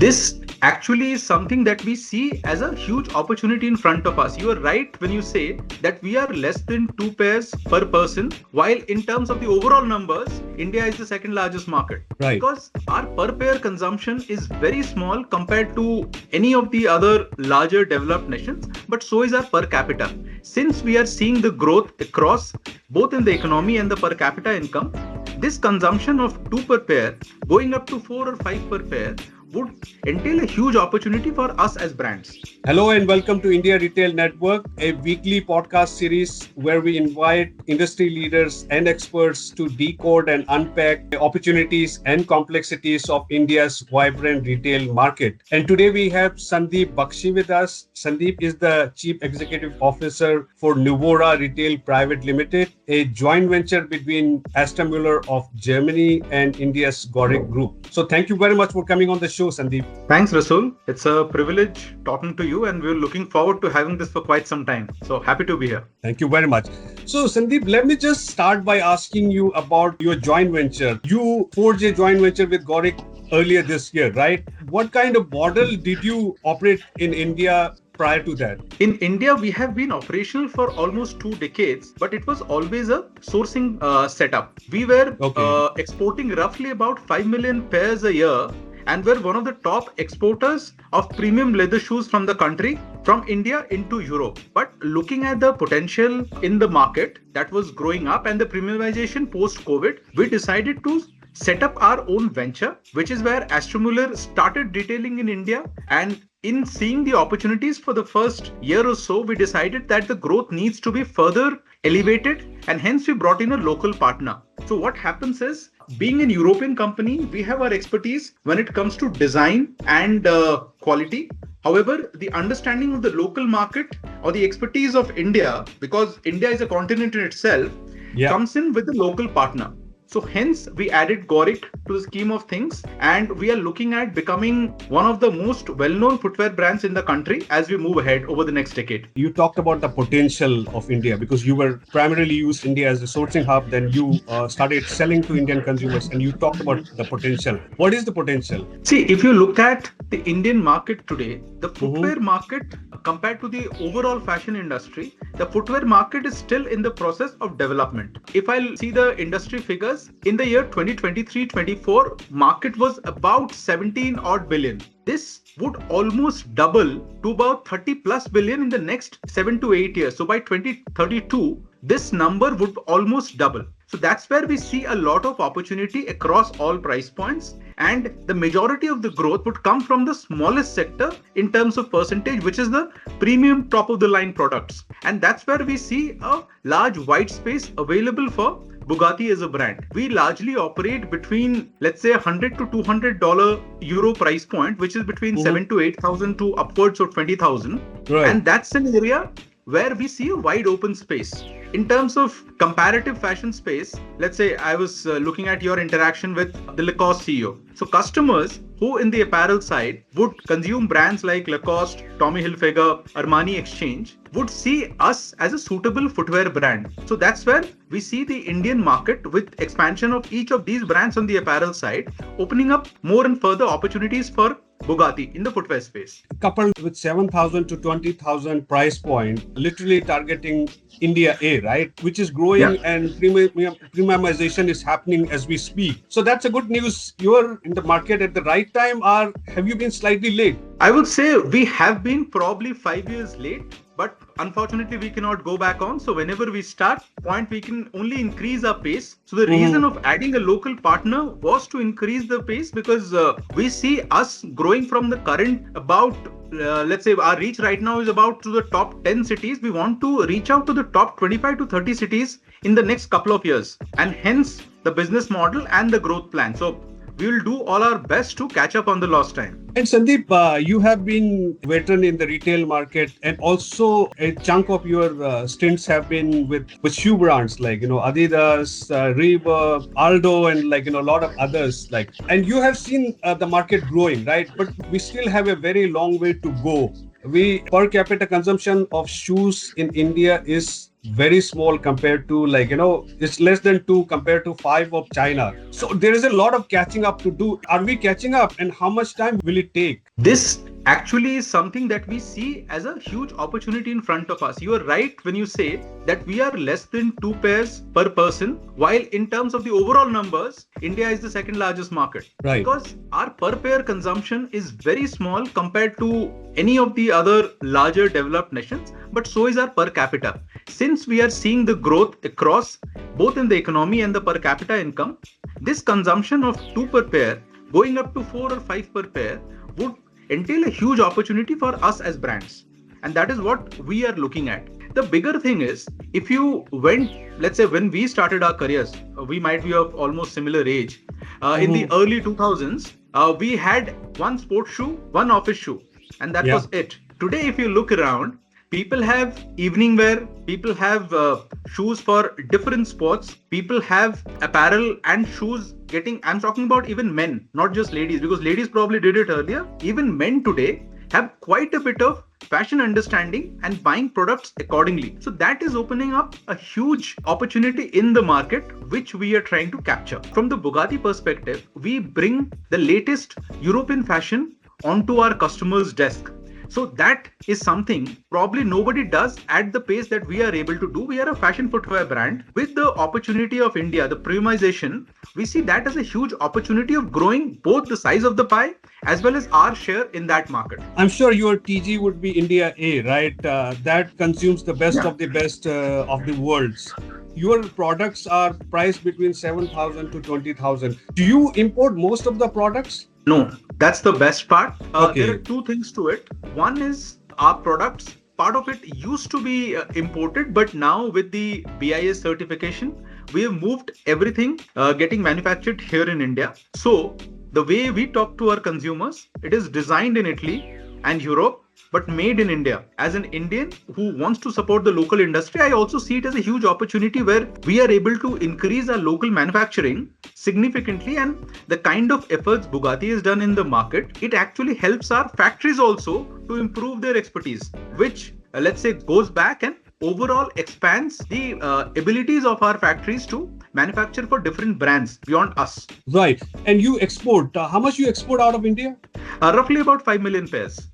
This actually is something that we see as a huge opportunity in front of us. You are right when you say that we are less than 2 pairs per person, while in terms of the overall numbers, India is the second largest market. Right. Because our per pair consumption is very small compared to any of the other larger developed nations, but so is our per capita. Since we are seeing the growth across both in the economy and the per capita income, this consumption of 2 per pair going up to 4 or 5 per pair would entail a huge opportunity for us as brands. Hello and welcome to India Retail Network, a weekly podcast series where we invite industry leaders and experts to decode and unpack the opportunities and complexities of India's vibrant retail market. And today we have Sandip Baksi with us. Sandip is the Chief Executive Officer for Nuvora Retail Pvt Limited, a joint venture between AstorMueller's of Germany and India's Goric Group. So thank you very much for coming on the show, Sandip. Thanks, Rasul. It's a privilege talking to you, and we're looking forward to having this for quite some time. So happy to be here. Thank you very much. So, Sandip, let me just start by asking you about your joint venture. You forged a joint venture with Goric earlier this year, right? What kind of model did you operate in India prior to that? In India, we have been operational for almost 2 decades, but it was always a sourcing setup. We were exporting roughly about 5 million pairs a year, and we're one of the top exporters of premium leather shoes from the country, from India into Europe. But looking at the potential in the market that was growing up and the premiumization post-COVID, we decided to set up our own venture, which is where AstorMueller's started detailing in India. And in seeing the opportunities for the first year or so, we decided that the growth needs to be further elevated, and hence we brought in a local partner. So what happens is, being an European company, we have our expertise when it comes to design and quality. However, the understanding of the local market or the expertise of India, because India is a continent in itself, comes in with the local partner. So hence we added Goric to the scheme of things, and we are looking at becoming one of the most well-known footwear brands in the country as we move ahead over the next decade. You talked about the potential of India because you were primarily used India as a sourcing hub. Then you started selling to Indian consumers, and you talked about the potential. What is the potential? See, if you look at the Indian market today, the footwear market compared to the overall fashion industry, the footwear market is still in the process of development. If I see the industry figures, in the year 2023-24, market was about 17 odd billion. This would almost double to about 30 plus billion in the next 7 to 8 years. So by 2032, this number would almost double. So that's where we see a lot of opportunity across all price points. And the majority of the growth would come from the smallest sector in terms of percentage, which is the premium top of the line products. And that's where we see a large white space available for Bugatti as a brand. We largely operate between, let's say, $100 to $200 euro price point, which is between 7 to 8,000 to upwards of 20,000. Right. And that's an area where we see a wide open space. In terms of comparative fashion space, let's say I was looking at your interaction with the Lacoste CEO. So customers who in the apparel side would consume brands like Lacoste, Tommy Hilfiger, Armani Exchange would see us as a suitable footwear brand. So that's where we see the Indian market with expansion of each of these brands on the apparel side, opening up more and further opportunities for Bugatti in the footwear space. Coupled with 7,000 to 20,000 price point, literally targeting India A, right? Which is growing and premiumization is happening as we speak. So that's a good news. You're in the market at the right time, or have you been slightly late? I would say we have been probably 5 years late, but unfortunately we cannot go back on. So whenever we start point, we can only increase our pace. So the reason of adding a local partner was to increase the pace, because we see us growing from the current about let's say our reach right now is about to the top 10 cities. We want to reach out to the top 25 to 30 cities in the next couple of years, and hence the business model and the growth plan. So we will do all our best to catch up on the lost time. And Sandip, you have been veteran in the retail market, and also a chunk of your stints have been with shoe brands like, Adidas, Reebok, Aldo, and a lot of others. And you have seen the market growing, right? But we still have a very long way to go we per capita consumption of shoes in India is very small compared to it's less than 2 compared to 5 of China. So there is a lot of catching up to do. Are we catching up, and how much time will it take? This actually is something that we see as a huge opportunity in front of us. You are right when you say that we are less than 2 pairs per person, while in terms of the overall numbers, India is the second largest market. Right. Because our per pair consumption is very small compared to any of the other larger developed nations, but so is our per capita. Since we are seeing the growth across both in the economy and the per capita income, this consumption of 2 per pair going up to 4 or 5 per pair would entail a huge opportunity for us as brands. And that is what we are looking at. The bigger thing is, if you went, let's say when we started our careers, we might be of almost similar age. In the early 2000s, we had one sports shoe, one office shoe, and that was it. Today, if you look around, people have evening wear, people have shoes for different sports, people have apparel and shoes I'm talking about even men, not just ladies, because ladies probably did it earlier. Even men today have quite a bit of fashion understanding and buying products accordingly. So that is opening up a huge opportunity in the market, which we are trying to capture. From the Bugatti perspective, we bring the latest European fashion onto our customers' desk. So that is something probably nobody does at the pace that we are able to do. We are a fashion footwear brand with the opportunity of India, the premiumization. We see that as a huge opportunity of growing both the size of the pie as well as our share in that market. I'm sure your TG would be India A, right? That consumes the best of the best of the worlds. Your products are priced between 7,000 to 20,000. Do you import most of the products? No, that's the best part. There are two things to it. One is our products. Part of it used to be imported, but now with the BIS certification, we have moved everything getting manufactured here in India. So the way we talk to our consumers, it is designed in Italy and Europe, but made in India. As an Indian who wants to support the local industry, I also see it as a huge opportunity where we are able to increase our local manufacturing significantly, and the kind of efforts Bugatti has done in the market, it actually helps our factories also to improve their expertise, which let's say goes back and overall expands the abilities of our factories to manufacture for different brands beyond us. Right. And you export. How much you export out of India? Roughly about 5 million pairs.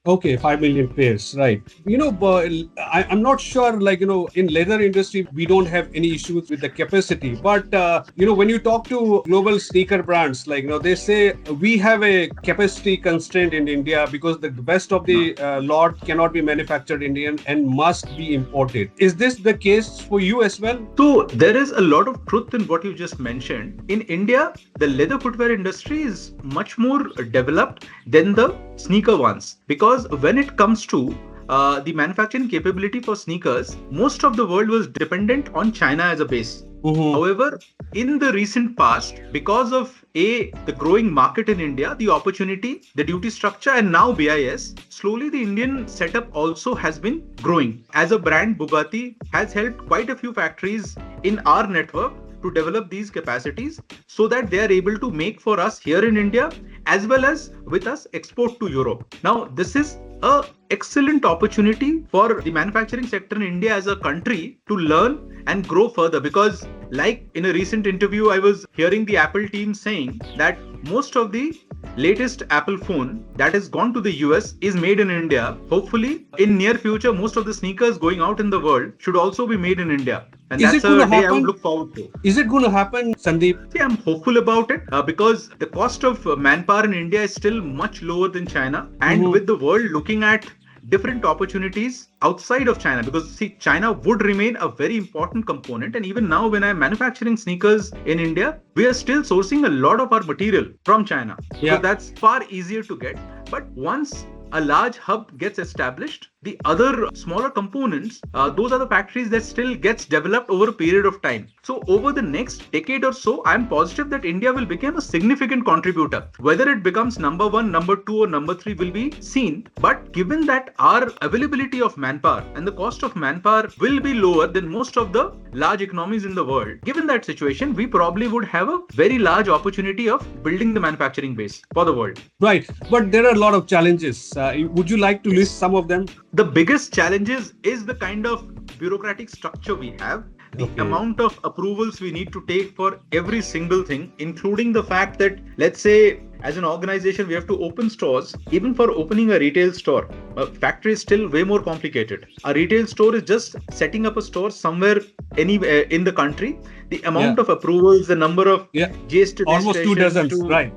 Okay, 5 million pairs, right. I'm not sure, in leather industry, we don't have any issues with the capacity. But, when you talk to global sneaker brands, they say we have a capacity constraint in India because the best of the lot cannot be manufactured in India and must be imported. Is this the case for you as well? So there is a lot of truth in what you just mentioned. In India, the leather footwear industry is much more developed than the sneaker ones, because when it comes to the manufacturing capability for sneakers, most of the world was dependent on China as a base. However, in the recent past, because of the growing market in India, the opportunity, the duty structure, and now BIS, slowly the Indian setup also has been growing. As a brand, Bugatti has helped quite a few factories in our network to develop these capacities so that they are able to make for us here in India as well as with us export to Europe. Now, this is an excellent opportunity for the manufacturing sector in India as a country to learn and grow further, because like in a recent interview, I was hearing the Apple team saying that most of the latest Apple phone that has gone to the US is made in India. Hopefully, in near future, most of the sneakers going out in the world should also be made in India. And that's a day I would look forward to. Is it going to happen, Sandip? See, I'm hopeful about it because the cost of manpower in India is still much lower than China. And with the world looking at different opportunities outside of China, because see, China would remain a very important component. And even now, when I'm manufacturing sneakers in India, we are still sourcing a lot of our material from China. So that's far easier to get. But once a large hub gets established, the other smaller components, those are the factories that still gets developed over a period of time. So over the next decade or so, I'm positive that India will become a significant contributor. Whether it becomes number 1, number 2 or number 3 will be seen. But given that our availability of manpower and the cost of manpower will be lower than most of the large economies in the world, given that situation, we probably would have a very large opportunity of building the manufacturing base for the world. Right. But there are a lot of challenges. Would you like to list some of them? The biggest challenges is the kind of bureaucratic structure we have. The amount of approvals we need to take for every single thing, including the fact that, let's say, as an organization, we have to open stores. Even for opening a retail store, a factory is still way more complicated. A retail store is just setting up a store somewhere anywhere in the country. The amount of approvals, the number of GST almost 2 dozens, right?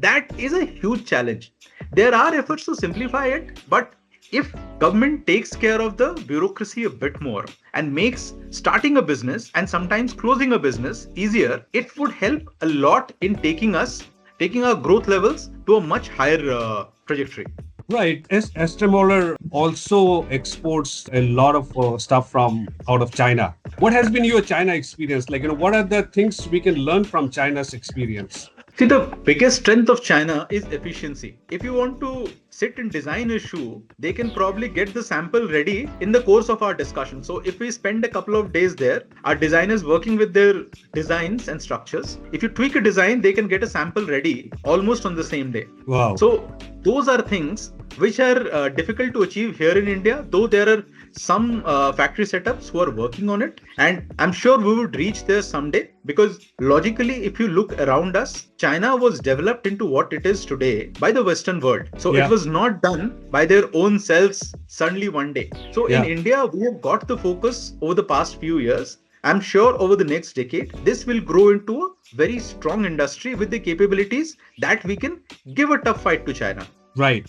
That is a huge challenge. There are efforts to simplify it, but if government takes care of the bureaucracy a bit more and makes starting a business and sometimes closing a business easier, it would help a lot in taking our growth levels to a much higher trajectory. Right. AstorMueller also exports a lot of stuff from out of China. What has been your China experience? Like, what are the things we can learn from China's experience? See, the biggest strength of China is efficiency. If you want to sit and design a shoe, they can probably get the sample ready in the course of our discussion. So if we spend a couple of days there, our designers working with their designs and structures, if you tweak a design, they can get a sample ready almost on the same day. Wow. So those are things which are difficult to achieve here in India, though there are some factory setups who are working on it. And I'm sure we would reach there someday, because logically, if you look around us, China was developed into what it is today by the Western world. So it was not done by their own selves suddenly one day. So in India, we have got the focus over the past few years. I'm sure over the next decade, this will grow into a very strong industry with the capabilities that we can give a tough fight to China. Right.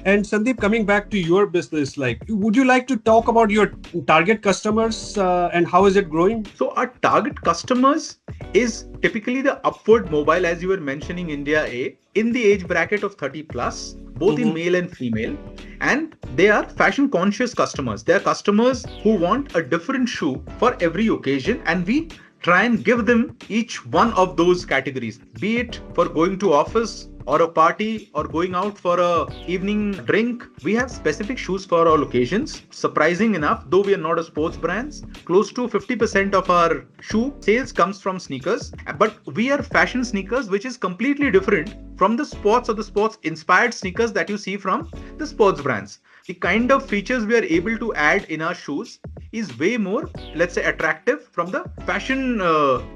And Sandip, coming back to your business, would you like to talk about your target customers and how is it growing? So our target customers is typically the upward mobile, as you were mentioning, India A, in the age bracket of 30 plus, both in male and female. And they are fashion conscious customers. They are customers who want a different shoe for every occasion. And we try and give them each one of those categories, be it for going to office or a party or going out for a evening drink. We have specific shoes for all occasions. Surprising enough, though we are not a sports brand, close to 50% of our shoe sales comes from sneakers. But we are fashion sneakers, which is completely different from the sports or the sports inspired sneakers that you see from the sports brands. The kind of features we are able to add in our shoes is way more, let's say, attractive from the fashion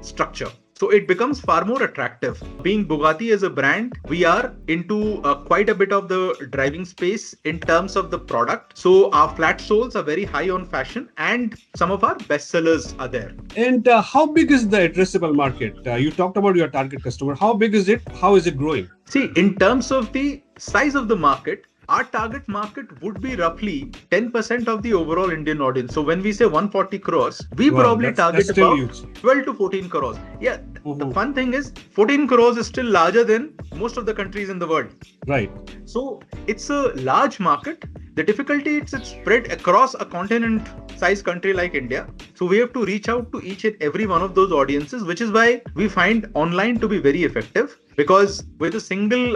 structure. So it becomes far more attractive. Being Bugatti as a brand, we are into quite a bit of the driving space in terms of the product. So our flat soles are very high on fashion and some of our best sellers are there. And how big is the addressable market? You talked about your target customer. How big is it? How is it growing? See, in terms of the size of the market, our target market would be roughly 10% of the overall Indian audience. So when we say 140 crores, we probably target about huge. 12 to 14 crores. Yeah, the fun thing is 14 crores is still larger than most of the countries in the world. Right. So it's a large market. The difficulty is it's spread across a continent-sized country like India. So we have to reach out to each and every one of those audiences, which is why we find online to be very effective. Because with a single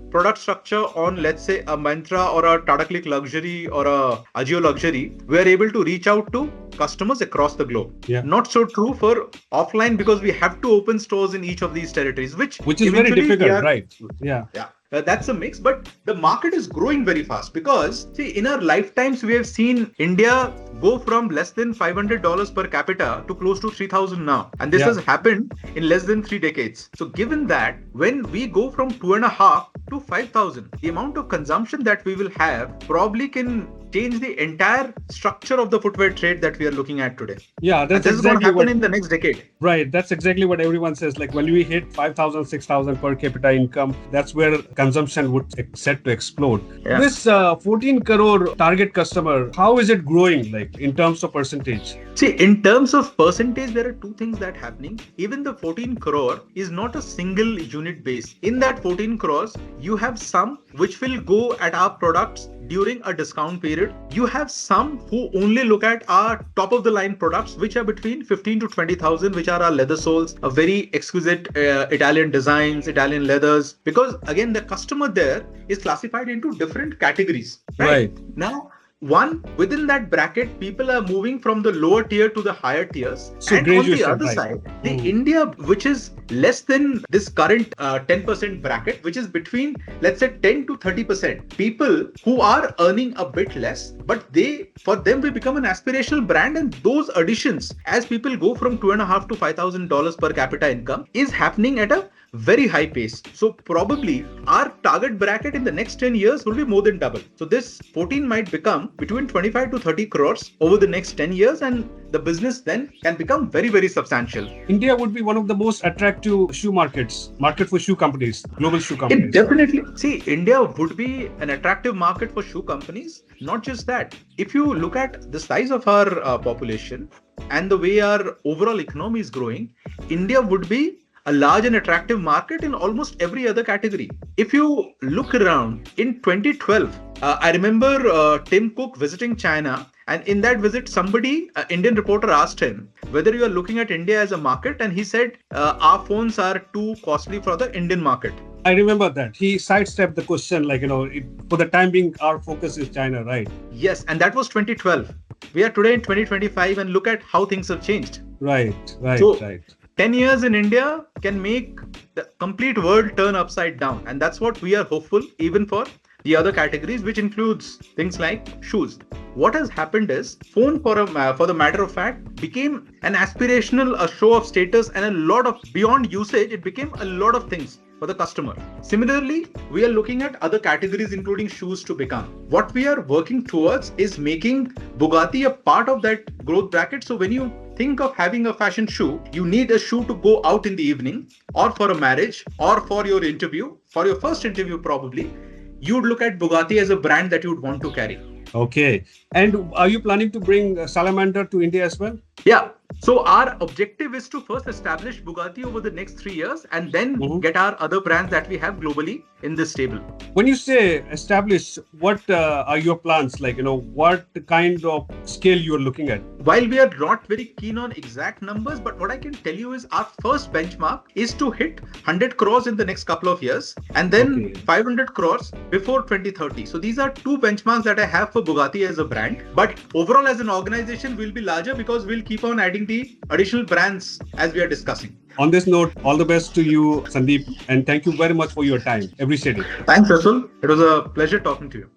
product structure on, let's say, a Mantra or a Tata Click Luxury or a Ajio Luxury, we are able to reach out to customers across the globe. Yeah. Not so true for offline, because we have to open stores in each of these territories, which is very difficult, right? Yeah. That's a mix, but the market is growing very fast because, see, in our lifetimes, we have seen India go from less than $500 per capita to close to 3,000 now. And this has happened in less than 3 decades. So given that, when we go from 2.5 to 5,000, the amount of consumption that we will have probably can change the entire structure of the footwear trade that we are looking at today. Yeah, that's exactly going to happen in the next decade. Right. That's exactly what everyone says. Like when we hit 5,000, 6,000 per capita income, that's where consumption would set to explode. Yeah. This 14 crore target customer, how is it growing? like in terms of percentage? See, in terms of percentage, there are two things that happening. Even the 14 crore is not a single unit base. In that 14 crores, you have some which will go at our products during a discount period. You have some who only look at our top of the line products, which are between 15 to 20,000, which are our leather soles, a very exquisite Italian designs, Italian leathers. Because again, the customer there is classified into different categories. Right. Now, within that bracket, people are moving from the lower tier to the higher tiers. So and on the other side, the India, which is less than this current 10% bracket, which is between, let's say, 10 to 30%, people who are earning a bit less, but for them, we become an aspirational brand. And those additions, as people go from $2,500 to $5,000 per capita income, is happening at a very high pace. So probably our target bracket in the next 10 years will be more than double. So this 14 might become between 25 to 30 crores over the next 10 years, and the business then can become very, very substantial. India would be one of the most attractive shoe market for shoe companies, global shoe companies. It definitely. See, India would be an attractive market for shoe companies. Not just that. If you look at the size of our population and the way our overall economy is growing, India would be a large and attractive market in almost every other category. If you look around, in 2012, I remember Tim Cook visiting China, and in that visit, somebody, an Indian reporter, asked him whether you are looking at India as a market, and he said, our phones are too costly for the Indian market. I remember that. He sidestepped the question, for the time being, our focus is China, right? Yes, and that was 2012. We are today in 2025, and look at how things have changed. Right. 10 years in India can make the complete world turn upside down. And that's what we are hopeful, even for the other categories, which includes things like shoes. What has happened is, phone for the matter of fact, became an aspirational, a show of status, and a lot of beyond usage, it became a lot of things for the customer. Similarly, we are looking at other categories, including shoes, to become. What we are working towards is making Bugatti a part of that growth bracket. So when you think of having a fashion shoe, you need a shoe to go out in the evening, or for a marriage, or for your interview, for your first interview probably, you'd look at Bugatti as a brand that you'd want to carry. Okay. And are you planning to bring Salamander to India as well? Yeah. So our objective is to first establish Bugatti over the next 3 years, and then get our other brands that we have globally in this stable. When you say establish, what are your plans? What kind of scale you are looking at? While we are not very keen on exact numbers, but what I can tell you is our first benchmark is to hit 100 crores in the next couple of years, and then 500 crores before 2030. So these are two benchmarks that I have for Bugatti as a brand. But overall, as an organization, we'll be larger because we'll keep on adding the additional brands as we are discussing. On this note, all the best to you, Sandip, and thank you very much for your time. Appreciate it. Thanks, Rasul. It was a pleasure talking to you.